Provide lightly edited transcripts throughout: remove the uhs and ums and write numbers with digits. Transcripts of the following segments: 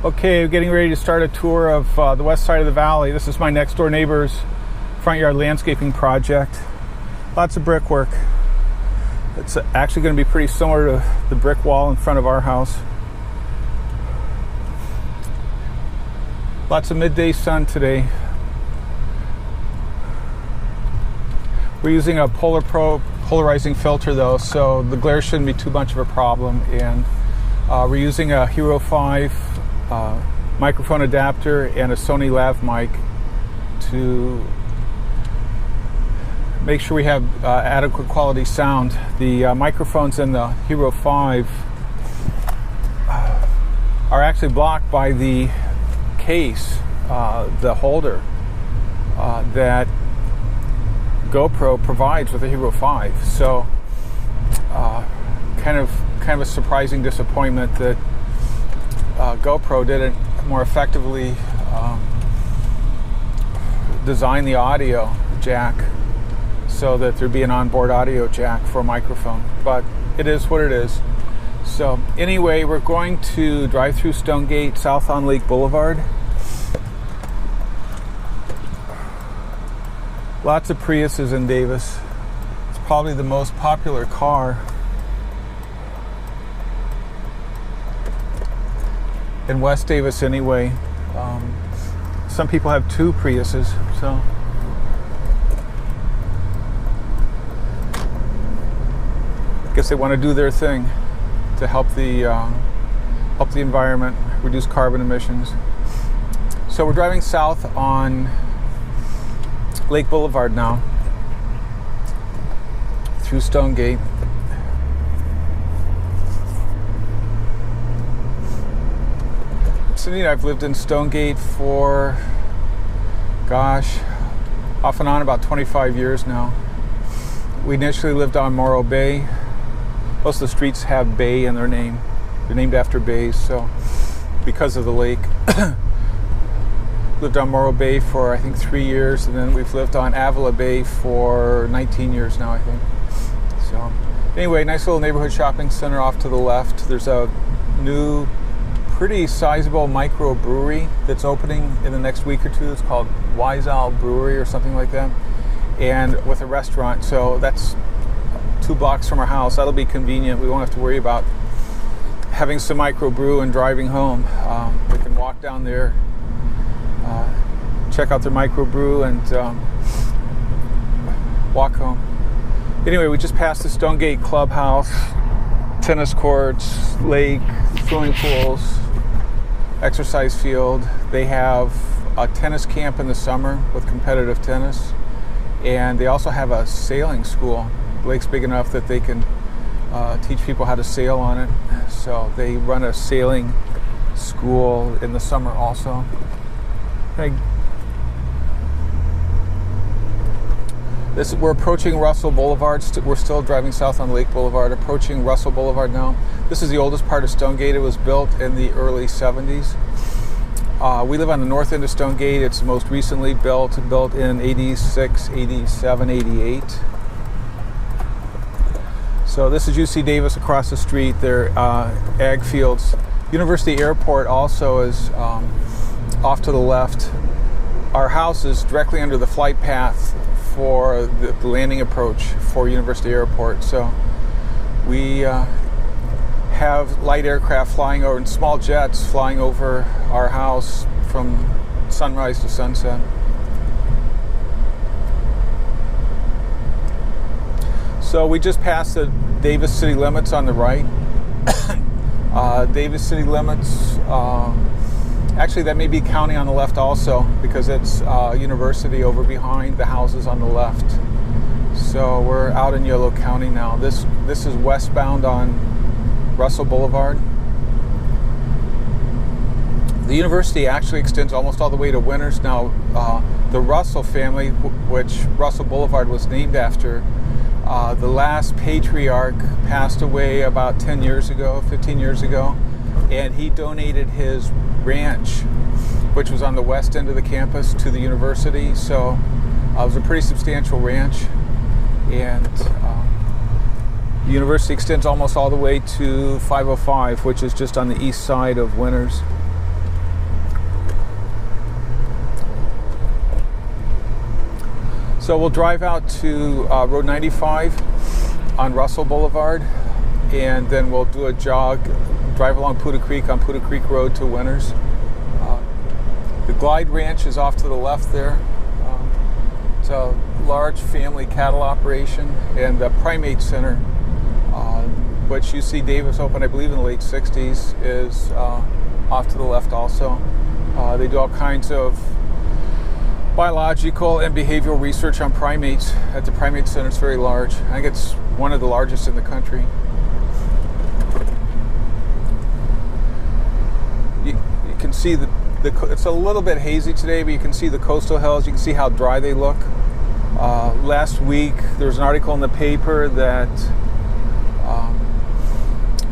Okay, we're getting ready to start a tour of the west side of the valley. This is my next door neighbor's front yard landscaping project. Lots of brickwork. It's actually going to be pretty similar to the brick wall in front of our house. Lots of midday sun today. We're using a Polar Pro polarizing filter though, so the glare shouldn't be too much of a problem. And we're using a Hero 5 microphone adapter and a Sony lav mic to make sure we have adequate quality sound. The microphones in the Hero 5 are actually blocked by the case, the holder that GoPro provides with the Hero 5. So kind of a surprising disappointment that GoPro didn't more effectively design the audio jack so that there'd be an onboard audio jack for a microphone. But it is what it is. So anyway, we're going to drive through Stonegate, south on Lake Boulevard. Lots of Priuses in Davis. It's probably the most popular car in West Davis anyway. Some people have 2 Priuses, so I guess they want to do their thing to help the environment, reduce carbon emissions. So we're driving south on Lake Boulevard now through Stonegate. Cindy and I've lived in Stonegate for, gosh, off and on about 25 years now. We initially lived on Morro Bay. Most of the streets have bay in their name. They're named after bays, so because of the lake. Lived on Morro Bay for I think 3 years, and then we've lived on Avila Bay for 19 years now, I think. So anyway, nice little neighborhood shopping center off to the left. There's a new pretty sizable microbrewery that's opening in the next week or two. It's called Wise Owl Brewery or something like that, and with a restaurant. So that's 2 blocks from our house. That'll be convenient. We won't have to worry about having some microbrew and driving home. We can walk down there, check out their microbrew, and walk home. Anyway, we just passed the Stonegate Clubhouse, tennis courts, lake, swimming pools, exercise field. They have a tennis camp in the summer with competitive tennis, and they also have a sailing school. The lake's big enough that they can teach people how to sail on it. So they run a sailing school in the summer also. We're approaching Russell Boulevard. We're still driving south on Lake Boulevard, approaching Russell Boulevard now. This is the oldest part of Stonegate. It was built in the early 70s. We live on the north end of Stonegate. It's most recently built in 86, 87, 88. So this is UC Davis across the street. They're ag fields. University Airport also is off to the left. Our house is directly under the flight path for the landing approach for University Airport. So we have light aircraft flying over, and small jets flying over our house from sunrise to sunset. So we just passed the Davis city limits on the right. Davis city limits, actually that may be county on the left also, because it's university over behind the houses on the left. So we're out in Yolo County now. This is westbound on Russell Boulevard. The university actually extends almost all the way to Winters. Now, the Russell family, which Russell Boulevard was named after, the last patriarch passed away about 10 years ago, 15 years ago, and he donated his ranch, which was on the west end of the campus, to the university. So it was a pretty substantial ranch, and the university extends almost all the way to 505, which is just on the east side of Winters. So we'll drive out to Road 95 on Russell Boulevard, and then we'll do a jog, drive along Puda Creek on Puda Creek Road to Winters. The Glide Ranch is off to the left there. It's a large family cattle operation, and the Primate Center, which UC Davis opened, I believe, in the late 60s, is off to the left also. They do all kinds of biological and behavioral research on primates at the Primate Center. It's very large. I think it's one of the largest in the country. You can see it's a little bit hazy today, but you can see the coastal hills. You can see how dry they look. Last week, there was an article in the paper that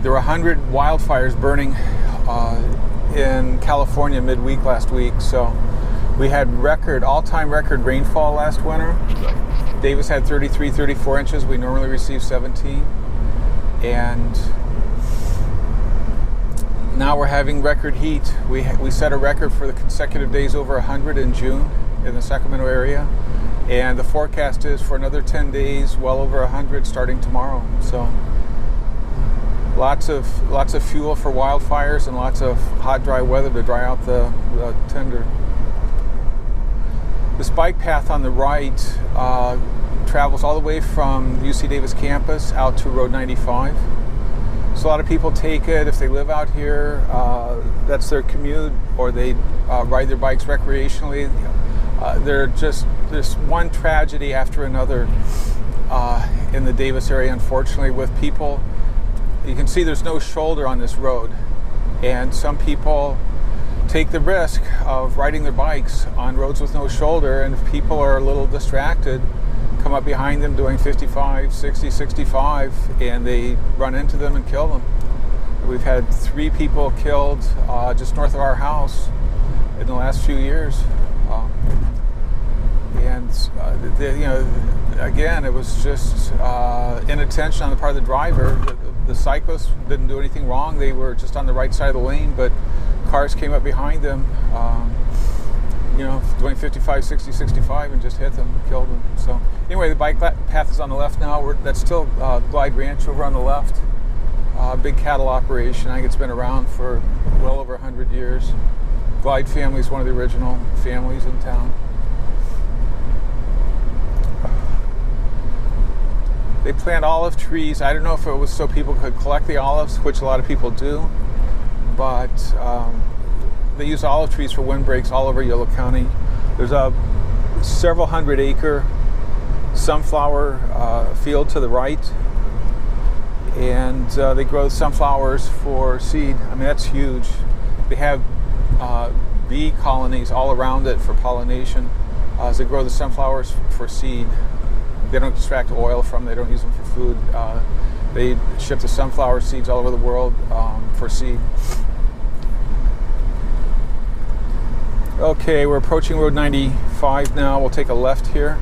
there were 100 wildfires burning in California midweek last week. So we had all-time record rainfall last winter. Davis had 33, 34 inches. We normally receive 17. And now we're having record heat. We set a record for the consecutive days over 100 in June in the Sacramento area. And the forecast is for another 10 days, well over 100 starting tomorrow. So lots of fuel for wildfires and lots of hot, dry weather to dry out the tinder. This bike path on the right travels all the way from the UC Davis campus out to Road 95. So a lot of people take it if they live out here. That's their commute, or they ride their bikes recreationally. There's one tragedy after another in the Davis area, unfortunately, with people. You can see there's no shoulder on this road, and some people take the risk of riding their bikes on roads with no shoulder, and if people are a little distracted, come up behind them doing 55, 60, 65, and they run into them and kill them. We've had 3 people killed just north of our house in the last few years. Again, it was just inattention on the part of the driver. The cyclist didn't do anything wrong. They were just on the right side of the lane, but cars came up behind them, doing 55, 60, 65, and just hit them, killed them. So anyway, the bike path is on the left now. That's still Glide Ranch over on the left. Big cattle operation. I think it's been around for well over 100 years. Glide family is one of the original families in town. They plant olive trees. I don't know if it was so people could collect the olives, which a lot of people do, but they use olive trees for windbreaks all over Yolo County. There's a several hundred acre sunflower field to the right, and they grow sunflowers for seed. I mean, that's huge. They have bee colonies all around it for pollination as they grow the sunflowers for seed. They don't extract oil from them. They don't use them for food. They ship the sunflower seeds all over the world for seed. Okay, we're approaching Road 95 now. We'll take a left here.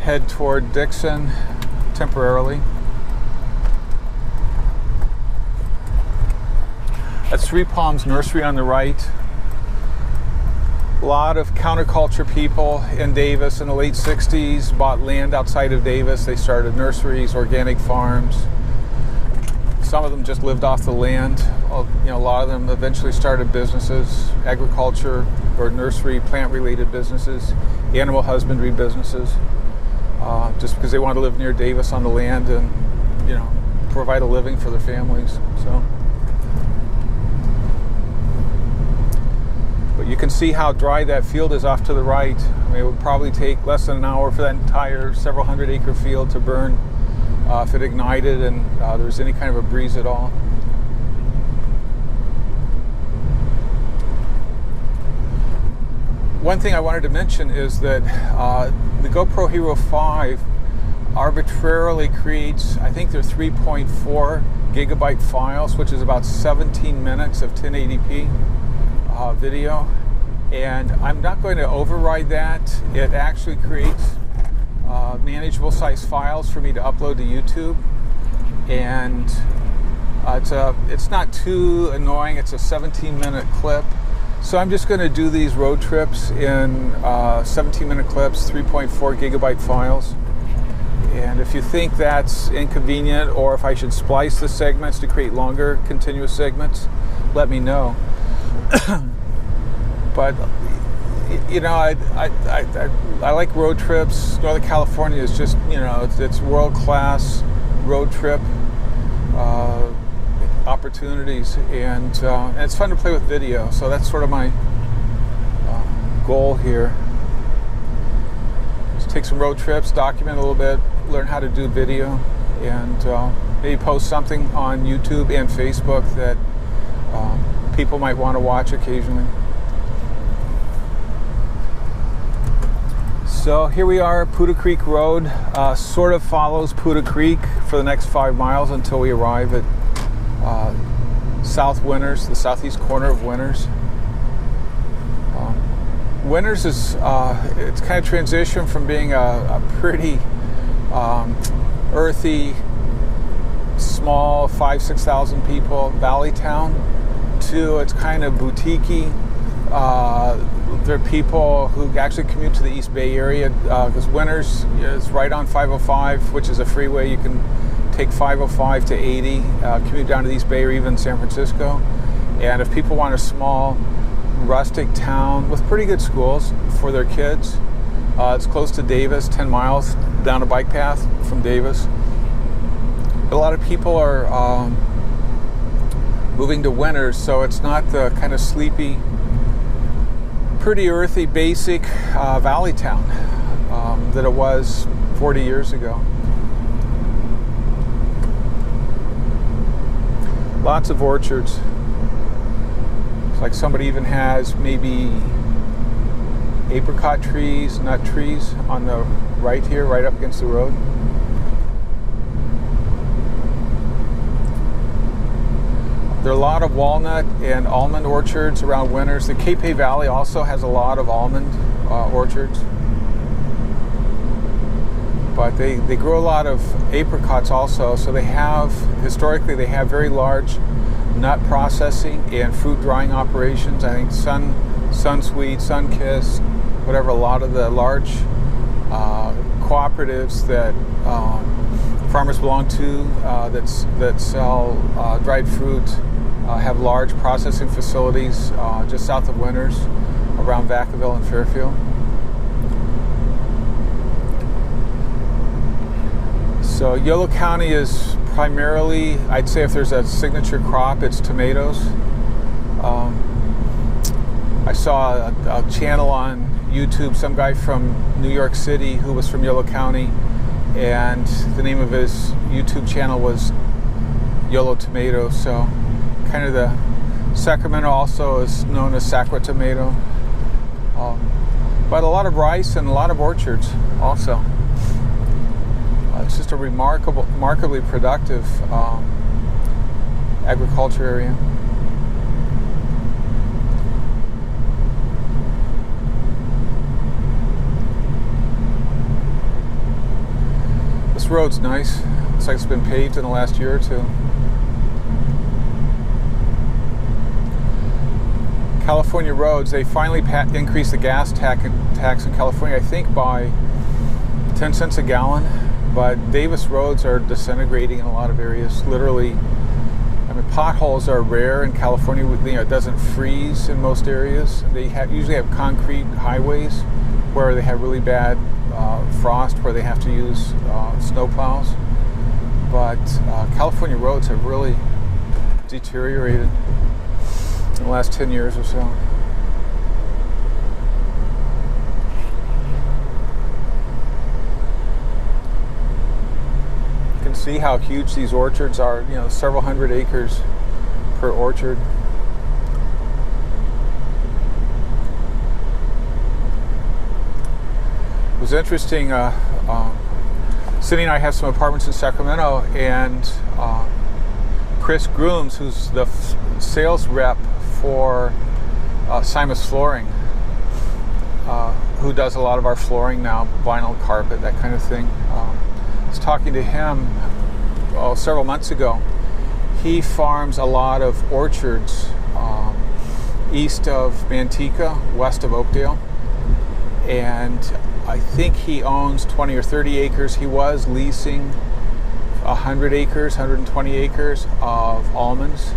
Head toward Dixon temporarily. That's Three Palms Nursery on the right. A lot of counterculture people in Davis in the late 60s bought land outside of Davis. They started nurseries, organic farms. Some of them just lived off the land. A lot of them eventually started businesses, agriculture or nursery, plant-related businesses, animal husbandry businesses, just because they wanted to live near Davis on the land and, provide a living for their families. So. But you can see how dry that field is off to the right. I mean, it would probably take less than an hour for that entire several hundred acre field to burn if it ignited and there was any kind of a breeze at all. One thing I wanted to mention is that the GoPro Hero 5 arbitrarily creates, I think they're 3.4 gigabyte files, which is about 17 minutes of 1080p. Video, and I'm not going to override that. It actually creates manageable size files for me to upload to YouTube, and it's not too annoying. It's a 17-minute clip, So I'm just going to do these road trips in 17-minute clips, 3.4 gigabyte files. And if you think that's inconvenient, or if I should splice the segments to create longer continuous segments, let me know. But you know, I like road trips. Northern California is just, you know, it's world-class road trip opportunities, and it's fun to play with video. So that's sort of my goal here. Just take some road trips, document a little bit, learn how to do video, and maybe post something on YouTube and Facebook that people might want to watch occasionally. So here we are, Puda Creek Road. Sort of follows Puda Creek for the next 5 miles until we arrive at South Winters, the southeast corner of Winters. Winters is it's kind of transitioned from being a pretty earthy, small 5,000-6,000 people valley town to it's kind of boutique-y. There are people who actually commute to the East Bay area because Winters is right on 505, which is a freeway. You can take 505 to 80, commute down to the East Bay or even San Francisco. And if people want a small, rustic town with pretty good schools for their kids, it's close to Davis, 10 miles down a bike path from Davis. A lot of people are moving to Winters, so it's not the kind of sleepy, pretty earthy, basic valley town that it was 40 years ago. Lots of orchards. It's like somebody even has maybe apricot trees, nut trees on the right here, right up against the road. There are a lot of walnut and almond orchards around Winters. The Cape Hay Valley also has a lot of almond orchards. But they grow a lot of apricots also. So they have, historically, they have very large nut processing and fruit drying operations. I think Sunsweet, Sunkist, whatever, a lot of the large cooperatives that farmers belong to that sell dried fruit have large processing facilities just south of Winters, around Vacaville and Fairfield. So Yolo County is primarily, I'd say if there's a signature crop, it's tomatoes. I saw a channel on YouTube, some guy from New York City who was from Yolo County, and the name of his YouTube channel was Yolo Tomato. So kind of the Sacramento also is known as Sacra Tomato. But a lot of rice and a lot of orchards also. It's just a remarkably productive agriculture area. This road's nice. Looks like it's been paved in the last year or two. California roads, they finally increased the gas tax in California, I think by 10 cents a gallon. But Davis roads are disintegrating in a lot of areas. Literally, I mean, potholes are rare in California. You know, it doesn't freeze in most areas. They usually have concrete highways where they have really bad frost, where they have to use snow plows. But California roads have really deteriorated in the last 10 years or so. See how huge these orchards are, you know, several hundred acres per orchard. It was interesting, Cindy and I have some apartments in Sacramento, and Chris Grooms, who's the sales rep for Simus Flooring, who does a lot of our flooring now, vinyl carpet, that kind of thing. I was talking to him several months ago. He farms a lot of orchards east of Manteca, west of Oakdale. And I think he owns 20 or 30 acres. He was leasing 100 acres, 120 acres of almonds.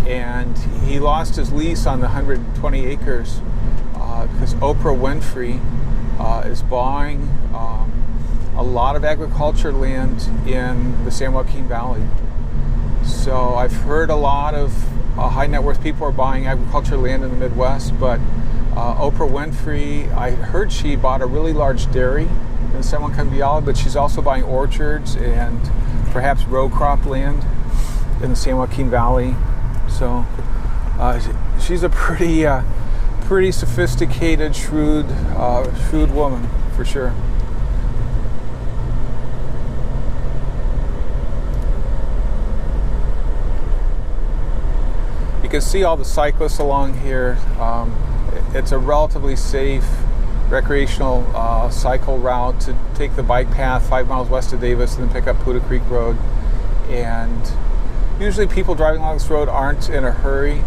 And he lost his lease on the 120 acres because Oprah Winfrey is buying a lot of agriculture land in the San Joaquin Valley. So I've heard a lot of high net worth people are buying agriculture land in the Midwest, but Oprah Winfrey, I heard she bought a really large dairy in San Joaquin Valley, but she's also buying orchards and perhaps row crop land in the San Joaquin Valley. So she's a pretty sophisticated, shrewd woman for sure. You can see all the cyclists along here. It's a relatively safe recreational cycle route to take the bike path 5 miles west of Davis and then pick up Puda Creek Road. And usually people driving along this road aren't in a hurry.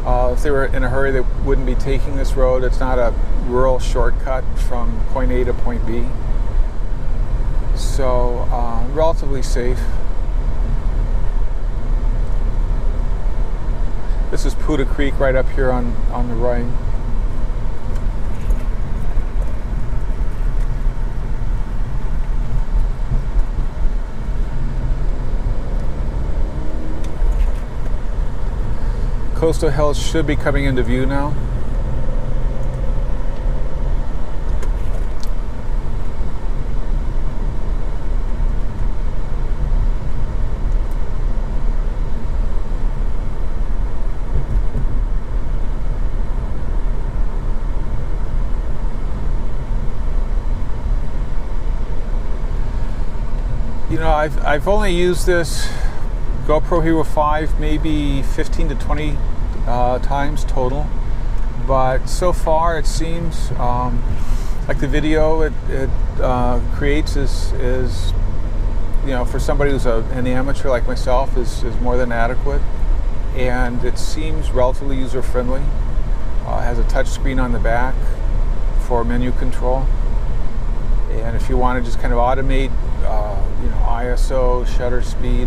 If they were in a hurry, they wouldn't be taking this road. It's not a rural shortcut from point A to point B. So relatively safe. This is Puda Creek right up here on the right. Coastal Hills should be coming into view now. You know, I've only used this GoPro Hero 5 maybe 15 to 20 times total, but so far it seems like the video it creates is you know, for somebody who's an amateur like myself is more than adequate, and it seems relatively user friendly. It has a touch screen on the back for menu control, and if you want to just kind of automate you know, ISO, shutter speed,